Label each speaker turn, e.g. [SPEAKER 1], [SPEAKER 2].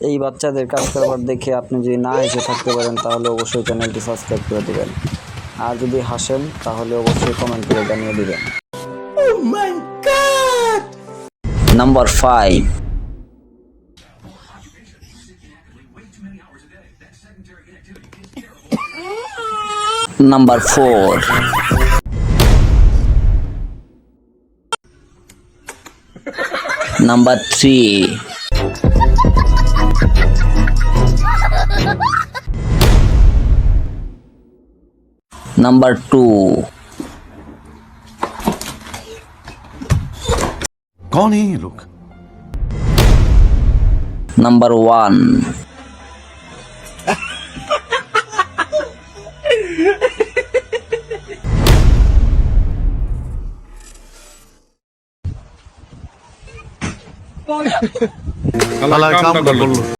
[SPEAKER 1] এই বাচ্চাদের কাজ কারবার দেখে আপনি যদি না হেসে থাকতে পারেন তাহলে অবশ্যই চ্যানেলটি সাবস্ক্রাইব করে দিবেন, আর যদি হাসেন তাহলে অবশ্যই কমেন্ট করে জানিয়ে দিবেন। নাম্বার 5, নাম্বার 4, নাম্বার 3, নাম্বার 2,
[SPEAKER 2] कौन है ये लोग?
[SPEAKER 1] নাম্বার 1,
[SPEAKER 2] কালা কাম করলো।